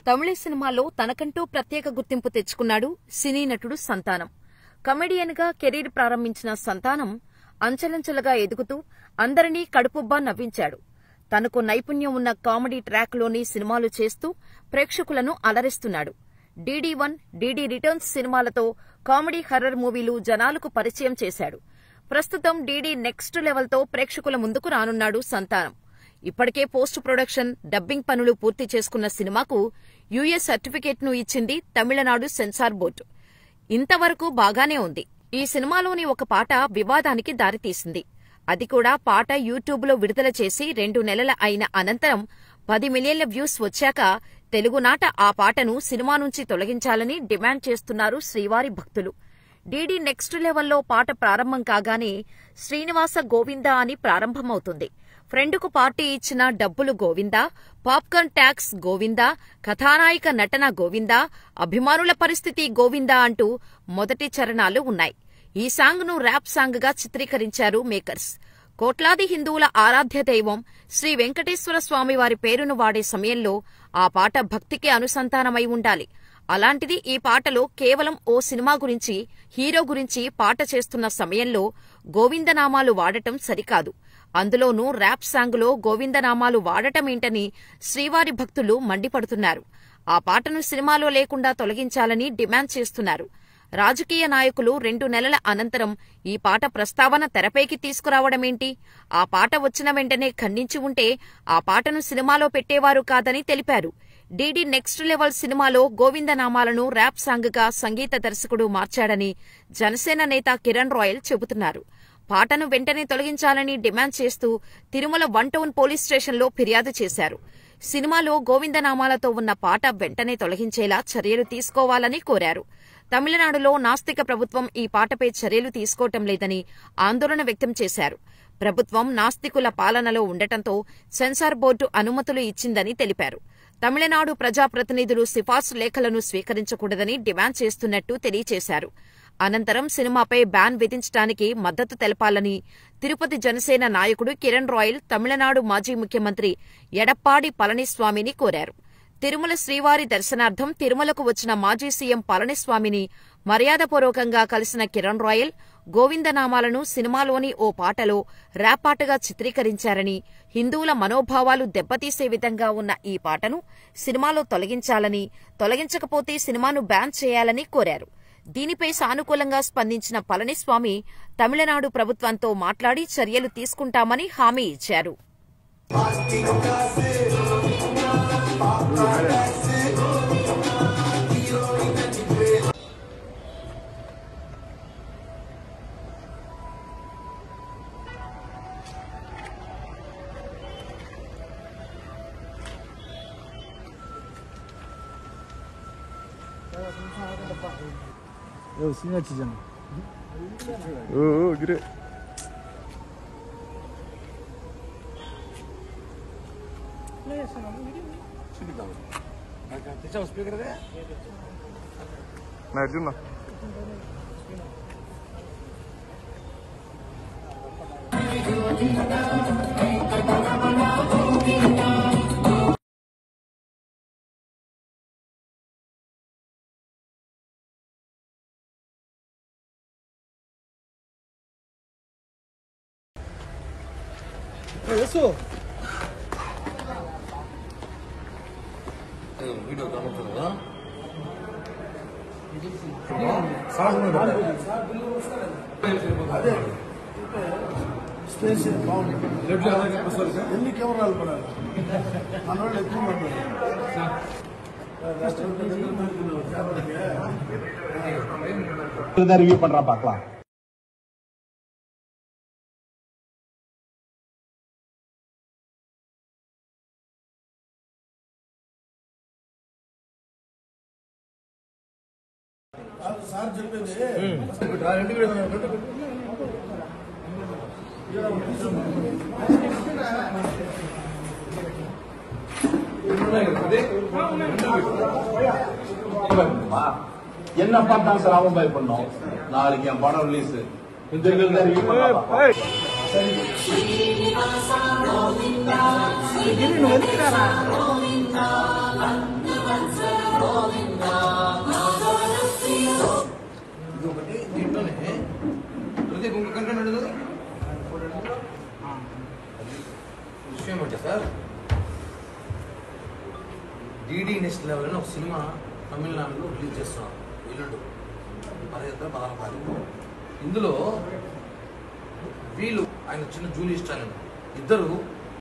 తమిళ సినిమాలో తనకంటూ ప్రత్యేక గుర్తింపు తెచ్చుకున్నాడు సినీ నటుడు సంతానం. కమెడియన్ గా కెరీర్ ప్రారంభించిన సంతానం అంచెలంచెలుగా ఎదుగుతూ అందరినీ కడుపుబ్బా నవ్వించాడు. తనకు నైపుణ్యం ఉన్న కామెడీ ట్రాక్లోని సినిమాలు చేస్తూ ప్రేక్షకులను అలరిస్తున్నాడు. DD1, DD రిటర్న్స్ సినిమాలతో కామెడీ హర్రర్ మూవీలు జనాలకు పరిచయం చేశాడు. ప్రస్తుతం DD నెక్స్ట్ లెవెల్తో ప్రేక్షకుల ముందుకు రానున్నాడు సంతానం. ఇప్పటికే పోస్ట్ ప్రొడక్షన్, డబ్బింగ్ పనులు పూర్తి చేసుకున్న సినిమాకు US సర్టిఫికేట్ను ఇచ్చింది తమిళనాడు సెన్సార్ బోర్డు. ఇంతవరకు బాగానే ఉంది. ఈ సినిమాలోని ఒక పాట వివాదానికి దారితీసింది. అది కూడా పాట యూట్యూబ్లో విడుదల చేసి 2 నెలల అయిన అనంతరం 10 మిలియన్ల వ్యూస్ వచ్చాక తెలుగునాట ఆ పాటను సినిమా నుంచి తొలగించాలని డిమాండ్ చేస్తున్నారు శ్రీవారి భక్తులు. DD నెక్స్ట్ లెవెల్లో పాట ప్రారంభం కాగానే శ్రీనివాస గోవిందా అని ప్రారంభమవుతుంది. ఫ్రెండుకు పార్టీ ఇచ్చిన డబ్బులు గోవిందా, పాప్కార్న్ ట్యాక్స్ గోవిందా, కథానాయిక నటన గోవిందా, అభిమానుల పరిస్థితి గోవిందా అంటూ మొదటి చరణాలు ఉన్నాయి. ఈ సాంగ్ను ర్యాప్ సాంగ్గా చిత్రీకరించారు మేకర్స్. కోట్లాది హిందువుల ఆరాధ్య దైవం శ్రీ వెంకటేశ్వర స్వామివారి పేరును వాడే సమయంలో ఆ పాట భక్తికి అనుసంధానమై ఉండాలి. అలాంటిది ఈ పాటలో కేవలం ఓ సినిమా గురించి, హీరో గురించి పాట చేస్తున్న సమయంలో గోవిందనామాలు వాడటం సరికాదు. అందులోనూ ర్యాప్ సాంగులో గోవిందనామాలు వాడటమేంటని శ్రీవారి భక్తులు మండిపడుతున్నారు. ఆ పాటను సినిమాలో లేకుండా తొలగించాలని డిమాండ్ చేస్తున్నారు. రాజకీయ నాయకులు 2 నెలల అనంతరం ఈ పాట ప్రస్తావన తెరపైకి తీసుకురావడమేంటి? ఆ పాట వచ్చిన వెంటనే ఖండించి ఉంటే ఆ పాటను సినిమాలో పెట్టేవారు కాదని తెలిపారు. DD నెక్స్ట్ లెవెల్ సినిమాలో గోవిందనామాలను ర్యాప్ సాంగ్గా సంగీత దర్శకుడు మార్చాడని జనసేన నేత కిరణ్ రాయల్ చెబుతున్నారు. పాటను వెంటనే తొలగించాలని డిమాండ్ చేస్తూ తిరుమల 1 టౌన్ పోలీస్ స్టేషన్లో ఫిర్యాదు చేశారు. సినిమాలో గోవిందనామాలతో ఉన్న పాట వెంటనే తొలగించేలా చర్యలు తీసుకోవాలని కోరారు. తమిళనాడులో నాస్తిక ప్రభుత్వం ఈ పాటపై చర్యలు తీసుకోవటం లేదని ఆందోళన వ్యక్తం చేశారు. ప్రభుత్వం నాస్తికుల పాలనలో ఉండటంతో సెన్సార్ బోర్డు అనుమతులు ఇచ్చిందని తెలిపారు. తమిళనాడు ప్రజాప్రతినిధులు సిఫార్సు లేఖలను స్వీకరించకూడదని డిమాండ్ చేస్తున్నట్టు తెలియజేశారు. అనంతరం సినిమాపై బ్యాన్ విధించడానికి మద్దతు తెలపాలని తిరుపతి జనసేన నాయకుడు కిరణ్ రాయల్ తమిళనాడు మాజీ ముఖ్యమంత్రి ఎడప్పాడి పళనిస్వామిని కోరారు. తిరుమల శ్రీవారి దర్శనార్థం తిరుమలకు వచ్చిన మాజీ సీఎం పళనిస్వామిని మర్యాదపూర్వకంగా కలిసిన కిరణ్ రాయల్ గోవిందనామాలను సినిమాలోని ఓ పాటలో ర్యాప్ పాటగా చిత్రీకరించారని, హిందువుల మనోభావాలు దెబ్బతీసే విధంగా ఉన్న ఈ పాటను సినిమాలో తొలగించాలని, తొలగించకపోతే సినిమాను బ్యాన్ చేయాలని కోరారు. దీనిపై సానుకూలంగా స్పందించిన పళనిస్వామి తమిళనాడు ప్రభుత్వంతో మాట్లాడి చర్యలు తీసుకుంటామని హామీ ఇచ్చారు. Eu sim, eu te digo. Gire. Nerede? Eso. Video kamu అదే స్పేస్ బాగుంది. ఎన్ని కెమెరాలు పడాలి మనవాళ్ళు ఎక్కువ రివ్యూ పண்றா பார்க்கலாம். సార్ చెప్పింది என்ன பார்த்தாலும் சார் அவன் பயப்படணும். நாளைக்கு என் படம் ரிலீஸ் இந்த ரிவ்யூ பண்ணலாம். నువ్వు ఎందుకురా ఇంకొకటి దీంట్లోనే ప్రదీప్ ఇంకొక కంటెంట్ ఉండదు విషయం ఏంటంటే సార్ డిడి నెక్స్ట్ లెవెల్ అని ఒక సినిమా తమిళనాడులో రిలీజ్ చేస్తున్నాం ఎల్లుండు 16 ఇందులో వీళ్ళు ఆయన చిన్న జూలీ స్టాలిన్ ఇద్దరు